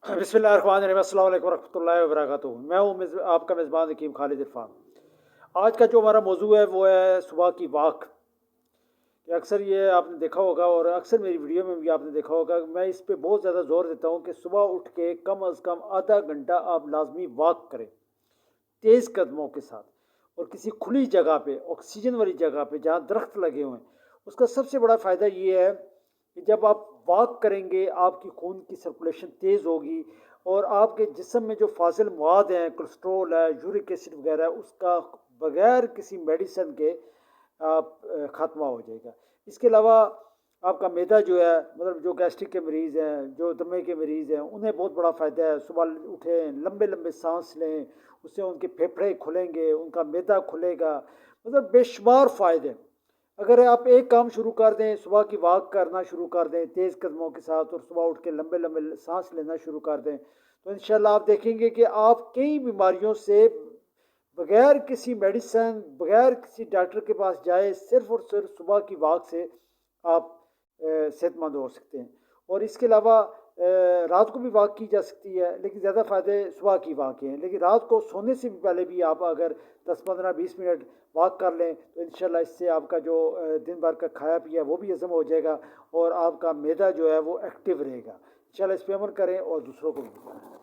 बिस्मिल्लाहिर्रहमानिर्रहीम, अस्सलाम वालेकुम रहमतुल्लाहि व बरकातुहू। मैं हूँ आपका मेज़बान हकीम खालिद इरफान। आज का जो हमारा मौजू है वो है सुबह की वॉक। कि अक्सर ये आपने देखा होगा और अक्सर मेरी वीडियो में भी आपने देखा होगा कि मैं इस पे बहुत ज़्यादा ज़ोर देता हूँ कि सुबह उठ के कम अज़ कम आधा घंटा आप लाजमी वॉक करें, तेज़ कदमों के साथ, और किसी खुली जगह पे, ऑक्सीजन वाली जगह पे जहाँ दरख्त लगे हुए हैं। उसका सबसे बड़ा फ़ायदा ये है कि जब आप वॉक करेंगे आपकी खून की सर्कुलेशन तेज़ होगी और आपके जिस्म में जो फाजिल मवाद हैं, कोलेस्ट्रोल है, यूरिक एसिड वगैरह, उसका बगैर किसी मेडिसिन के आप ख़त्मा हो जाएगा। इसके अलावा आपका मैदा जो है, मतलब जो गैस्ट्रिक के मरीज़ हैं, जो दमे के मरीज़ हैं, उन्हें बहुत बड़ा फ़ायदा है। सुबह उठें, लंबे लंबे सांस लें, उससे उनके फेफड़े खुलेंगे, उनका मैदा खुलेगा, मतलब बेशुमार फ़ायदे हैं। अगर आप एक काम शुरू कर दें, सुबह की वॉक करना शुरू कर दें तेज़ कदमों के साथ, और सुबह उठ के लंबे लंबे सांस लेना शुरू कर दें, तो इंशाल्लाह आप देखेंगे कि आप कई बीमारियों से बगैर किसी मेडिसिन, बगैर किसी डॉक्टर के पास जाए, सिर्फ और सिर्फ सुबह की वॉक से आप सेहतमंद हो सकते हैं। और इसके अलावा रात को भी वॉक की जा सकती है, लेकिन ज़्यादा फ़ायदे सुबह की वॉक के हैं। लेकिन रात को सोने से भी पहले भी आप अगर 10-15-20 मिनट वॉक कर लें तो इंशाल्लाह इससे आपका जो दिन भर का खाया पिया वो भी हज़म हो जाएगा और आपका मैदा जो है वो एक्टिव रहेगा। इंशाल्लाह इस पर अमल करें और दूसरों को भी बताएं।